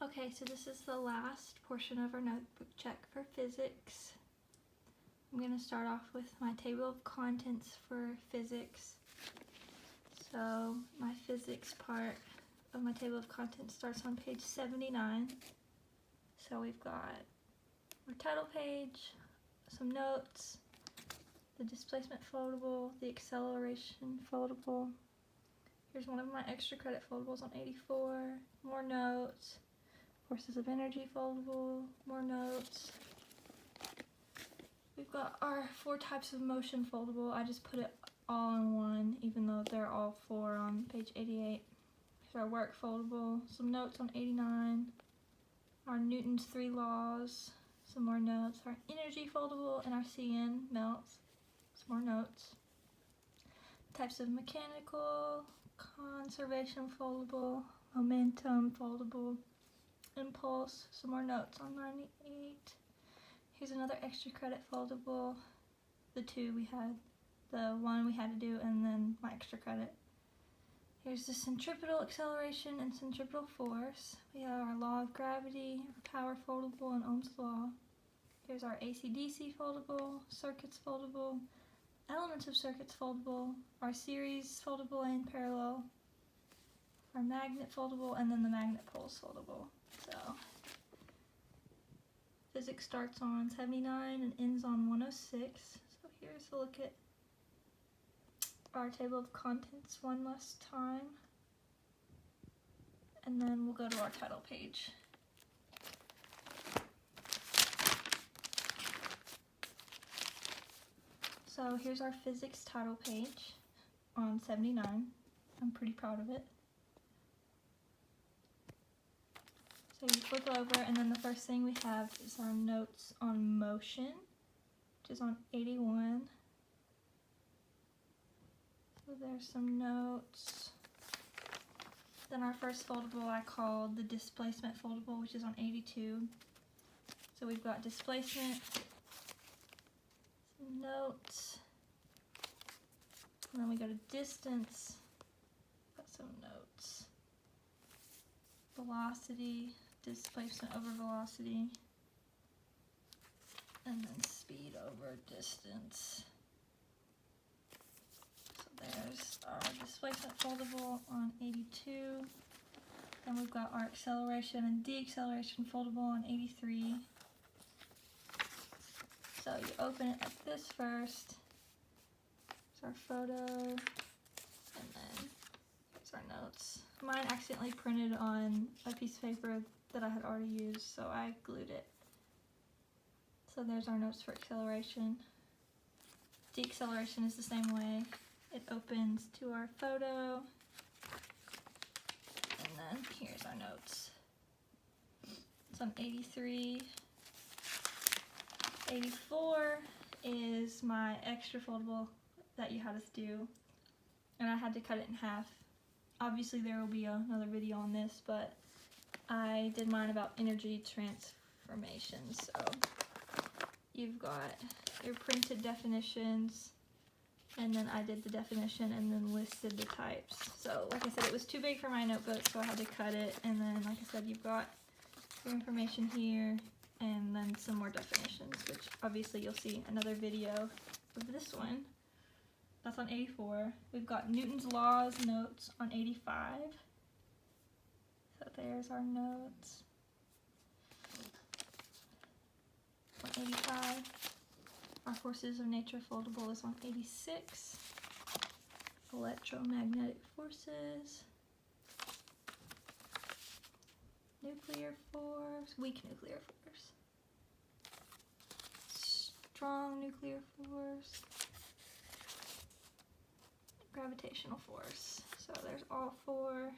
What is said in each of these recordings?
Okay, so this is the last portion of our notebook check for physics. I'm going to start off with my table of contents for physics. So my physics part of my table of contents starts on page 79. So we've got our title page, some notes, the displacement foldable, the acceleration foldable. Here's one of my extra credit foldables on 84, more notes, forces of energy foldable, more notes. We've got our 4 types of motion foldable. I just put it all in one, even though they're all 4 on page 88. Here's our work foldable, some notes on 89, our Newton's 3 laws, some more notes, our energy foldable, and our CN melts, some more notes. Types of mechanical, conservation foldable, momentum foldable, impulse, some more notes on 98. Here's another extra credit foldable, the 2 we had, the 1 we had to do, and then my extra credit. Here's the centripetal acceleration and centripetal force. We have our law of gravity, our power foldable, and Ohm's law. Here's our AC/DC foldable, circuits foldable, elements of circuits foldable, our series foldable and parallel, our magnet foldable, and then the magnet poles foldable. So physics starts on 79 and ends on 106. So here's a look at our table of contents one last time, and then we'll go to our title page. So here's our physics title page on 79. I'm pretty proud of it. So you flip over, and then the first thing we have is our notes on motion, which is on 81. So there's some notes. Then our first foldable I called the displacement foldable, which is on 82. So we've got displacement, some notes, and then we go to distance, got some notes, velocity, displacement over velocity, and then speed over distance. There's our displacement foldable on 82. Then we've got our acceleration and deceleration foldable on 83. So you open it like this first. Here's our photo, and then here's our notes. Mine accidentally printed on a piece of paper that I had already used, so I glued it. So there's our notes for acceleration. Deceleration is the same way. It opens to our photo, and then here's our notes. It's on 83. 84 is my extra foldable that you had us do, and I had to cut it in half. Obviously there will be another video on this, but I did mine about energy transformation. So you've got your printed definitions, and then I did the definition and then listed the types. So like I said, it was too big for my notebook, so I had to cut it. And then like I said, you've got your information here and then some more definitions, which obviously you'll see another video of this one. That's on 84. We've got Newton's laws notes on 85. So there's our notes on 85. Our forces of nature foldable is on 86. Electromagnetic forces. Nuclear force. Weak nuclear force. Strong nuclear force. Gravitational force. So there's all 4.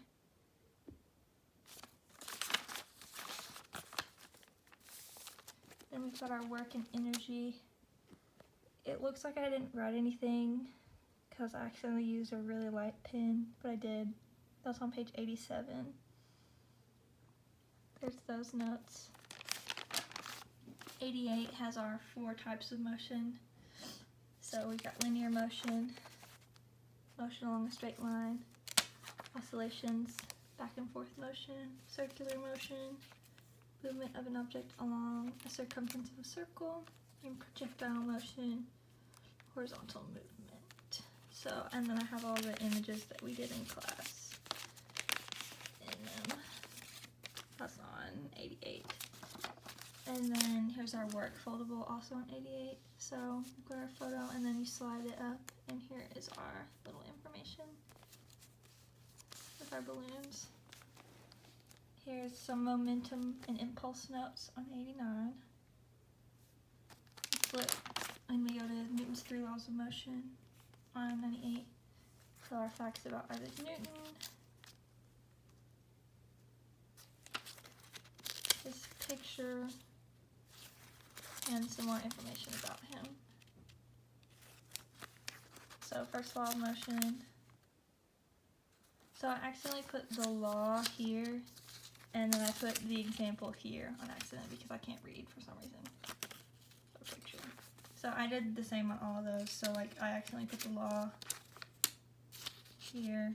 Then we've got our work and energy. It looks like I didn't write anything because I accidentally used a really light pen, but I did. That's on page 87. There's those notes. 88 has our 4 types of motion. So we've got linear motion, motion along a straight line, oscillations, back and forth motion, circular motion, movement of an object along a circumference of a circle, and projectile motion, horizontal movement. So, and then I have all the images that we did in class in them. That's on 88. And then here's our work foldable, also on 88. So we've got our photo, and then you slide it up, and here is our little information with our balloons. Here's some momentum and impulse notes on 89. Flip, and we go to Newton's 3 laws of motion on 98. So our facts about Isaac Newton. His picture, and some more information about him. So first law of motion. So I accidentally put the law here, and then I put the example here on accident because I can't read for some reason. So picture. So I did the same on all of those. So like I accidentally put the law here,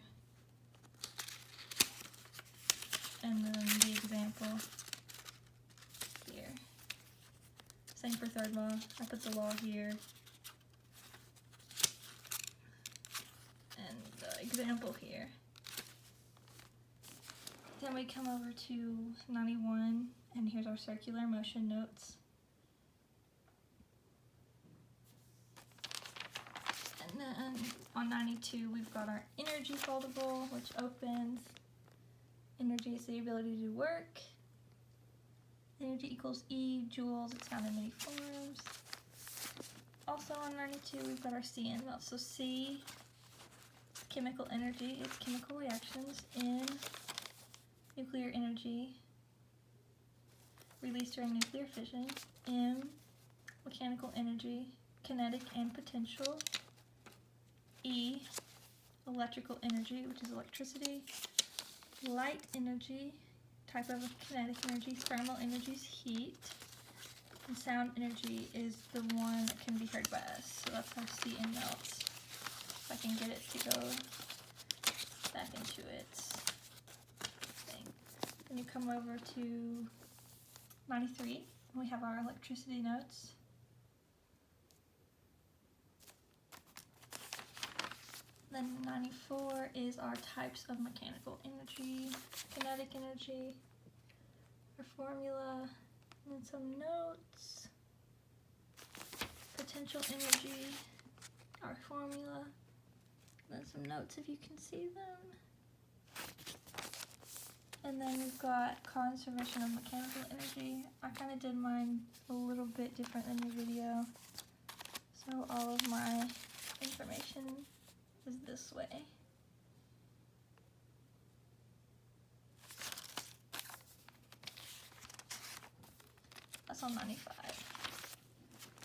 and then the example here. Same for third law. I put the law here, and the example here. Then we come over to 91, and here's our circular motion notes. And then on 92, we've got our energy foldable, which opens. Energy is the ability to do work. Energy equals E, joules, it's found in many forms. Also on 92, we've got our CN notes. So C, chemical energy, it's chemical reactions. N, nuclear energy released during nuclear fission. M, mechanical energy, kinetic and potential. E, electrical energy, which is electricity. Light energy, type of kinetic energy. Thermal energy is heat. And sound energy is the one that can be heard by us. So that's our CN notes. If I can get it to go back into its thing. Then you come over to 93. We have our electricity notes. Then 94 is our types of mechanical energy, kinetic energy, our formula, and then some notes, potential energy, our formula, and then some notes if you can see them. And then we've got conservation of mechanical energy. I kind of did mine a little bit different than your video, so all of my information is this way. That's on 95.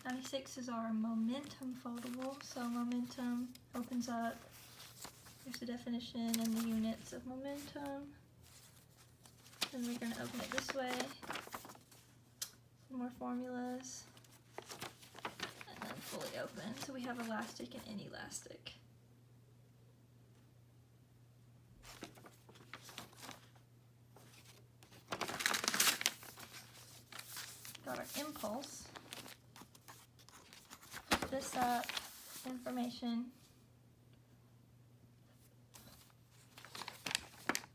96 is our momentum foldable. So momentum opens up. Here's the definition and the units of momentum. And we're going to open it this way. Some more formulas. And then fully open. So we have elastic and inelastic. Got our impulse. Put this up, information,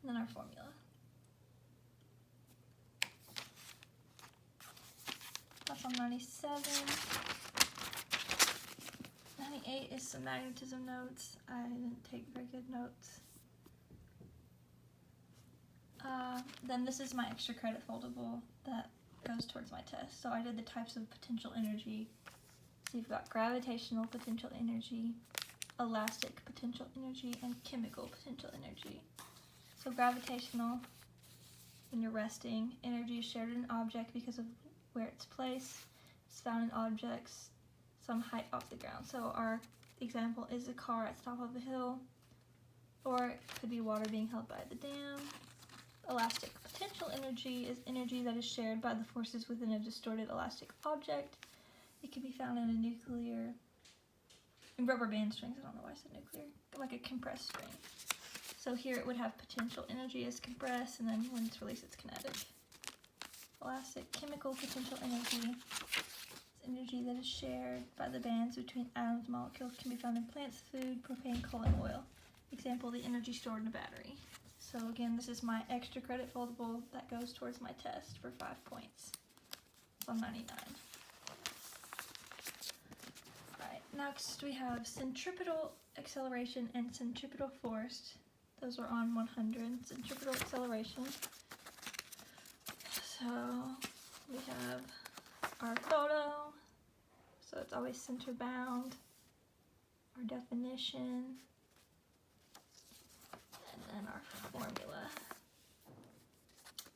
and then our formula. That's on 97. 98 is some magnetism notes. I didn't take very good notes. Then this is my extra credit foldable that goes towards my test. So I did the types of potential energy. So you've got gravitational potential energy, elastic potential energy, and chemical potential energy. So gravitational, when you're resting, energy is shared in an object because of where it's placed. It's found in objects some height off the ground. So our example is a car at the top of a hill, or it could be water being held by the dam. Elastic potential energy is energy that is shared by the forces within a distorted elastic object. It can be found in a nuclear, in rubber band strings, I don't know why I said nuclear, like a compressed string. So here it would have potential energy is compressed, and then when it's released, it's kinetic. Elastic chemical potential energy is energy that is shared by the bands between atoms and molecules, can be found in plants, food, propane, coal, and oil. Example, the energy stored in a battery. So again, this is my extra credit foldable that goes towards my test for 5 points. On 99. Alright, next we have centripetal acceleration and centripetal force. Those are on 100. Centripetal acceleration. So we have our photo. So it's always center bound. Our definition. And then our formula.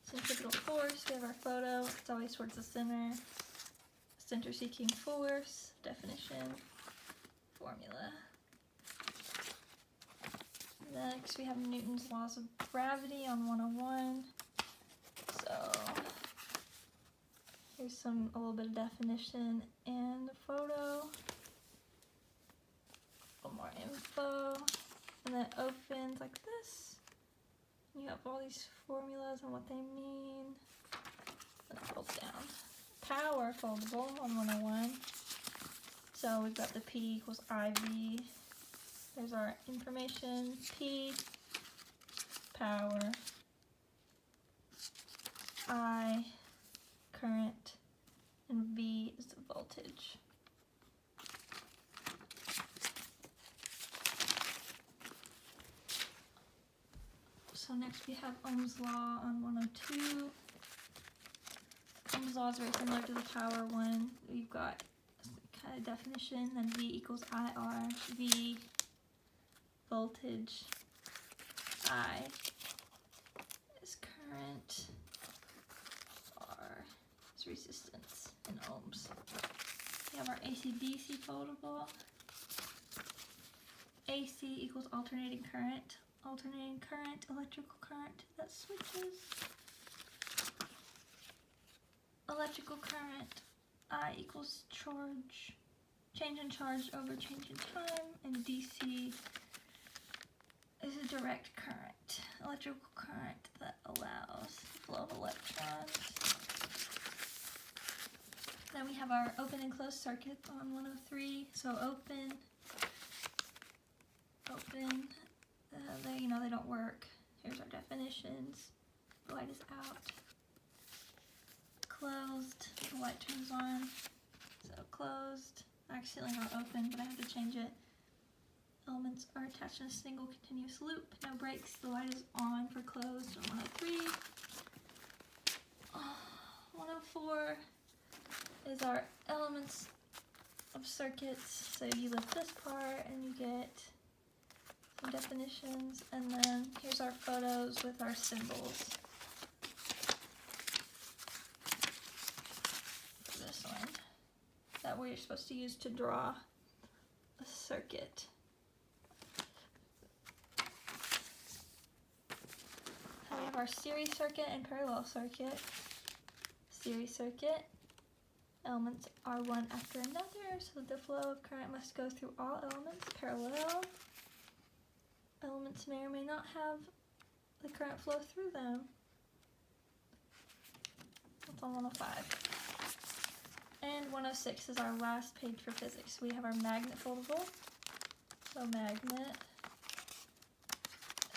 Centripetal force, we have our photo, it's always towards the center. Center seeking force, definition, formula. Next we have Newton's laws of gravity on 101. So here's a little bit of definition and the photo. A little more info. And then it opens like this. You have all these formulas and what they mean. And it folds down. Power foldable on 101. So we've got the P equals IV. There's our information. P, power. I, current. And V is the voltage. So next we have Ohm's law on 102. Ohm's law is very similar to the power one. We've got kind of definition, then V equals IR, V, voltage, I is current, R is resistance in ohms. We have our AC-DC foldable. AC equals alternating current. Alternating current, electrical current that switches. Electrical current, I equals charge, change in charge over change in time, and DC is a direct current, electrical current that allows the flow of electrons. Then we have our open and closed circuit on 103. So open, they don't work. Here's our definitions. The light is out. Closed, the light turns on. So closed, I accidentally wrote open, but I have to change it. Elements are attached in a single continuous loop. No breaks, the light is on for closed on 103. 104 is our elements of circuits. So you lift this part and you get some definitions, and then here's our photos with our symbols. For this one, that we're supposed to use to draw a circuit. We have our series circuit and parallel circuit. Series circuit, elements are one after another, so the flow of current must go through all elements. Parallel, elements may or may not have the current flow through them. That's on 105. And 106 is our last page for physics. We have our magnet foldable. So magnet,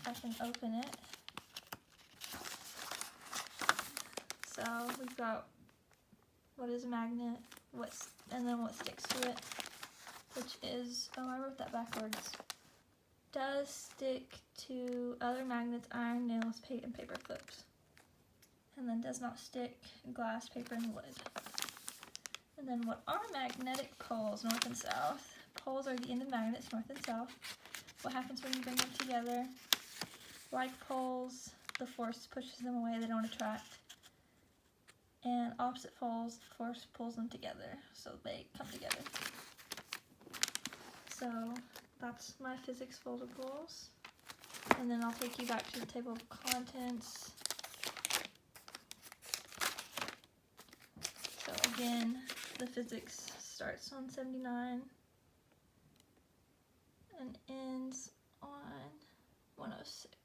I can open it. So we've got what is a magnet, and then what sticks to it, which is, oh, I wrote that backwards. Does stick to other magnets, iron, nails, and paper clips. And then does not stick glass, paper, and wood. And then what are magnetic poles, north and south? Poles are the end of magnets, north and south. What happens when you bring them together? Like poles, the force pushes them away, they don't attract. And opposite poles, the force pulls them together, so they come together. So that's my physics foldables. And then I'll take you back to the table of contents. So again, the physics starts on 79 and ends on 106.